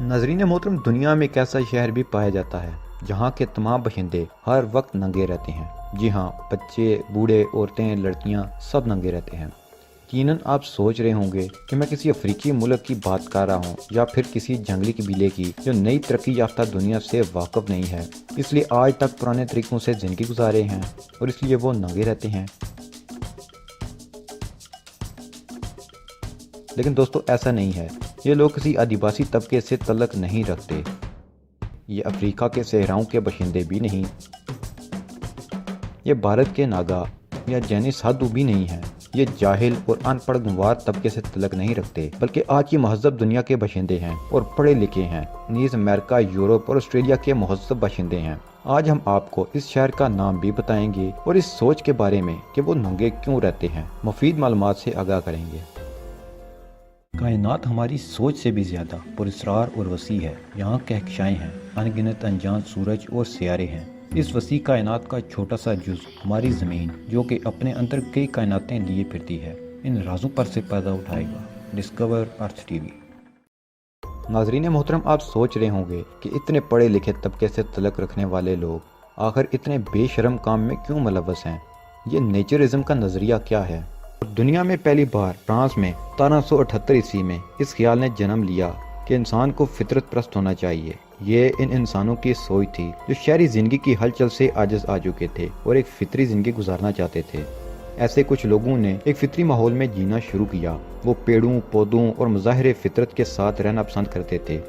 ناظرین محترم، دنیا میں ایک ایسا شہر بھی پایا جاتا ہے جہاں کے تمام باشندے ہر وقت ننگے رہتے ہیں۔ جی ہاں، بچے، بوڑھے، عورتیں، لڑکیاں سب ننگے رہتے ہیں۔ یقیناً آپ سوچ رہے ہوں گے کہ میں کسی افریقی ملک کی بات کر رہا ہوں یا پھر کسی جنگلی قبیلے کی جو نئی ترقی یافتہ دنیا سے واقف نہیں ہے، اس لیے آج تک پرانے طریقوں سے زندگی گزارے ہیں اور اس لیے وہ ننگے رہتے ہیں۔ لیکن دوستو، ایسا نہیں ہے۔ یہ لوگ کسی آدیواسی طبقے سے تعلق نہیں رکھتے، یہ افریقہ کے صحراؤں کے باشندے بھی نہیں، یہ بھارت کے ناگا یا جینی سادھو بھی نہیں ہیں، یہ جاہل اور ان پڑھ گنوار طبقے سے تعلق نہیں رکھتے، بلکہ آج کی مہذب دنیا کے باشندے ہیں اور پڑھے لکھے ہیں، نیز امریکہ، یورپ اور آسٹریلیا کے مہذب باشندے ہیں۔ آج ہم آپ کو اس شہر کا نام بھی بتائیں گے اور اس سوچ کے بارے میں کہ وہ ننگے کیوں رہتے ہیں مفید معلومات سے آگاہ کریں گے۔ کائنات ہماری سوچ سے بھی زیادہ پراسرار اور وسیع ہے۔ یہاں کہکشائیں ہیں، ان گنت انجان سورج اور سیارے ہیں۔ اس وسیع کائنات کا چھوٹا سا جز ہماری زمین، جو کہ اپنے اندر کئی کائناتیں لیے پھرتی ہے، ان رازوں پر سے پردہ اٹھائے گا۔ ڈسکور ارتھ ٹی وی۔ ناظرین محترم، آپ سوچ رہے ہوں گے کہ اتنے پڑھے لکھے طبقے سے تعلق رکھنے والے لوگ آخر اتنے بے شرم کام میں کیوں ملوث ہیں؟ یہ نیچرزم کا نظریہ کیا ہے؟ دنیا میں پہلی بار فرانس میں 1778 عیسوی میں اس خیال نے جنم لیا کہ انسان کو فطرت پرست ہونا چاہیے۔ یہ ان انسانوں کی سوچ تھی جو شہری زندگی کی ہلچل سے عاجز آ چکے تھے اور ایک فطری زندگی گزارنا چاہتے تھے۔ ایسے کچھ لوگوں نے ایک فطری ماحول میں جینا شروع کیا۔ وہ پیڑوں، پودوں اور مظاہر فطرت کے ساتھ رہنا پسند کرتے تھے۔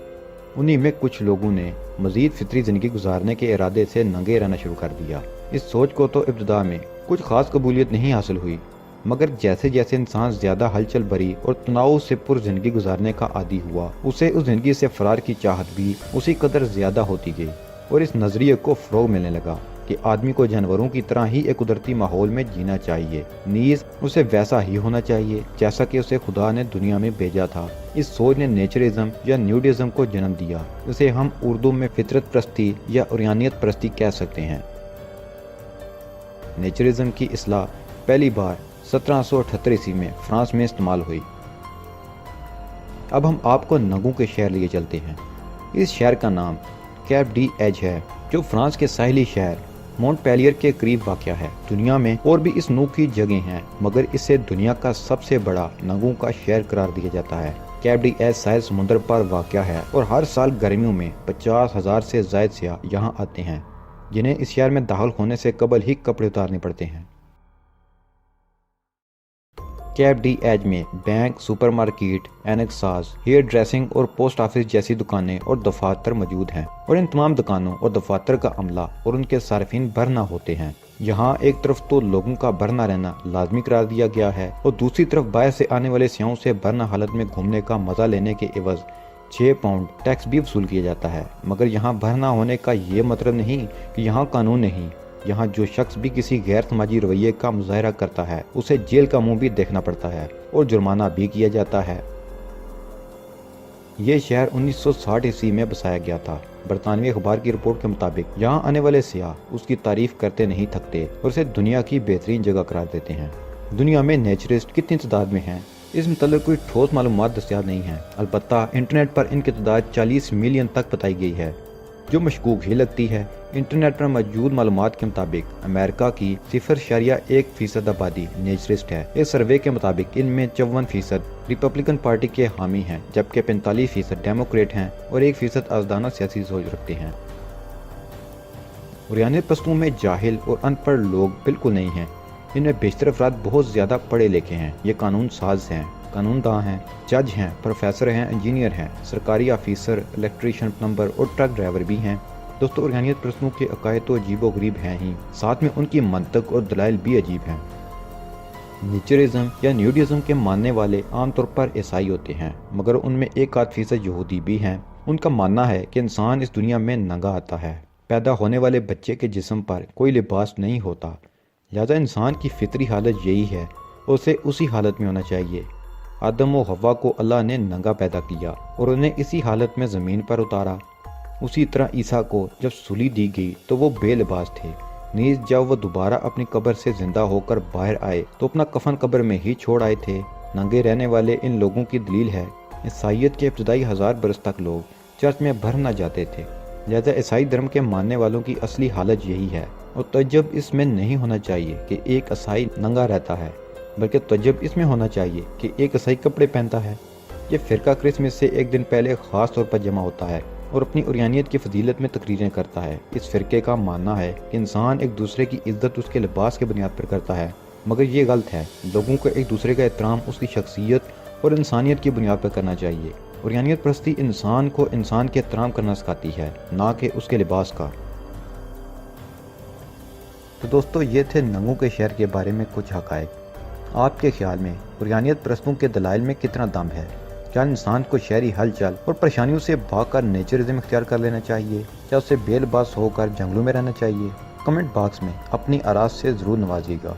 انہی میں کچھ لوگوں نے مزید فطری زندگی گزارنے کے ارادے سے ننگے رہنا شروع کر دیا۔ اس سوچ کو تو ابتدا میں کچھ خاص قبولیت نہیں حاصل ہوئی، مگر جیسے جیسے انسان زیادہ ہلچل بھری اور تناؤ سے پر زندگی گزارنے کا عادی ہوا، اسے اس زندگی سے فرار کی چاہت بھی اسی قدر زیادہ ہوتی گئی اور اس نظریے کو فروغ ملنے لگا کہ آدمی کو جانوروں کی طرح ہی ایک قدرتی ماحول میں جینا چاہیے، نیز اسے ویسا ہی ہونا چاہیے جیسا کہ اسے خدا نے دنیا میں بھیجا تھا۔ اس سوچ نے نیچرزم یا نیوڈزم کو جنم دیا، اسے ہم اردو میں فطرت پرستی یا اوریانیت پرستی کہہ سکتے ہیں۔ نیچرزم کی اصطلاح پہلی بار 1778 عیسوی میں فرانس میں استعمال ہوئی۔ اب ہم آپ کو ننگوں کے شہر لیے چلتے ہیں۔ اس شہر کا نام کیپ ڈی ایج ہے، جو فرانس کے ساحلی شہر مونٹ پیلیئر کے قریب واقع ہے۔ دنیا میں اور بھی اس نوع کی جگہیں ہیں، مگر اسے دنیا کا سب سے بڑا ننگوں کا شہر قرار دیا جاتا ہے۔ کیپ ڈی ایج ساحل سمندر پر واقع ہے اور ہر سال گرمیوں میں 50,000 سے زائد سیاح یہاں آتے ہیں، جنہیں اس شہر میں داخل ہونے سے قبل ہی کپڑے اتارنے پڑتے ہیں۔ کیپ ڈی ایج میں بینک، سپر مارکیٹ، اینک ساز، ہیئر ڈریسنگ اور پوسٹ آفس جیسی دکانیں اور دفاتر موجود ہیں، اور ان تمام دکانوں اور دفاتر کا عملہ اور ان کے صارفین برہنہ ہوتے ہیں۔ یہاں ایک طرف تو لوگوں کا برہنہ رہنا لازمی قرار دیا گیا ہے اور دوسری طرف باہر سے آنے والے سیاحوں سے برہنہ حالت میں گھومنے کا مزہ لینے کے عوض 6 پاؤنڈ ٹیکس بھی وصول کیا جاتا ہے۔ مگر یہاں برہنہ ہونے کا یہ مطلب نہیں کہ یہاں قانون نہیں۔ یہاں جو شخص بھی کسی غیر سماجی رویے کا مظاہرہ کرتا ہے، اسے جیل کا منہ بھی دیکھنا پڑتا ہے اور جرمانہ بھی کیا جاتا ہے۔ یہ شہر 1960 عیسوی میں بسایا گیا تھا۔ برطانوی اخبار کی رپورٹ کے مطابق یہاں آنے والے سیاح اس کی تعریف کرتے نہیں تھکتے اور اسے دنیا کی بہترین جگہ قرار دیتے ہیں۔ دنیا میں نیچرسٹ کتنی تعداد میں ہیں، اس متعلق کوئی ٹھوس معلومات دستیاب نہیں ہیں، البتہ انٹرنیٹ پر ان کی تعداد 40 ملین تک بتائی گئی ہے، جو مشکوک ہی لگتی ہے۔ انٹرنیٹ پر موجود معلومات کے مطابق امریکہ کی 0.1% آبادی نیچرسٹ ہے۔ اس سروے کے مطابق ان میں 54% ریپبلکن پارٹی کے حامی ہیں، جبکہ 45% ڈیموکریٹ ہیں اور 1% آزادانہ سیاسی سوچ رکھتے ہیں۔ اوریانیت پرستوں میں جاہل اور ان پڑھ لوگ بالکل نہیں ہیں، ان میں بیشتر افراد بہت زیادہ پڑھے لکھے ہیں۔ یہ قانون ساز ہیں، قانون داں ہیں، جج ہیں، پروفیسر ہیں، انجینئر ہیں، سرکاری آفیسر، الیکٹریشین، پلمبر اور ٹرک ڈرائیور بھی ہیں۔ دوستو، اوریانیت پرستوں کے عقائد تو عجیب و غریب ہیں ہی، ساتھ میں ان کی منطق اور دلائل بھی عجیب ہیں۔ نیچرزم یا نیوڈزم کے ماننے والے عام طور پر عیسائی ہوتے ہیں، مگر ان میں 1-8% یہودی بھی ہیں۔ ان کا ماننا ہے کہ انسان اس دنیا میں ننگا آتا ہے، پیدا ہونے والے بچے کے جسم پر کوئی لباس نہیں ہوتا، لہذا انسان کی فطری حالت یہی ہے، اسے اسی حالت میں ہونا چاہیے۔ آدم و حوا کو اللہ نے ننگا پیدا کیا اور انہیں اسی حالت میں زمین پر اتارا۔ اسی طرح عیسیٰ کو جب سولی دی گئی تو وہ بے لباس تھے، نیز جب وہ دوبارہ اپنی قبر سے زندہ ہو کر باہر آئے تو اپنا کفن قبر میں ہی چھوڑ آئے تھے۔ ننگے رہنے والے ان لوگوں کی دلیل ہے، عیسائیت کے ابتدائی 1000 برس تک لوگ چرچ میں بھر نہ جاتے تھے۔ لہذا عیسائی دھرم کے ماننے والوں کی اصلی حالت یہی ہے، اور تعجب اس میں نہیں ہونا چاہیے کہ ایک عیسائی ننگا رہتا ہے، بلکہ تعجب اس میں ہونا چاہیے کہ ایک عیسائی کپڑے پہنتا ہے۔ یہ فرقہ کرسمس سے ایک دن پہلے خاص طور پر جمع ہوتا ہے اور اپنی عریانیت کی فضیلت میں تقریریں کرتا ہے۔ اس فرقے کا ماننا ہے کہ انسان ایک دوسرے کی عزت اس کے لباس کے بنیاد پر کرتا ہے، مگر یہ غلط ہے۔ لوگوں کو ایک دوسرے کا احترام اس کی شخصیت اور انسانیت کی بنیاد پر کرنا چاہیے۔ عریانیت پرستی انسان کو انسان کے احترام کرنا سکھاتی ہے، نہ کہ اس کے لباس کا۔ تو دوستو، یہ تھے ننگوں کے شہر کے بارے میں کچھ حقائق۔ آپ کے خیال میں عریانیت پرستوں کے دلائل میں کتنا دم ہے؟ کیا انسان کو شہری ہلچل اور پریشانیوں سے بھاگ کر نیچرزم اختیار کر لینا چاہیے؟ کیا اسے بے لباس ہو کر جنگلوں میں رہنا چاہیے؟ کمنٹ باکس میں اپنی آراء سے ضرور نوازیے گا۔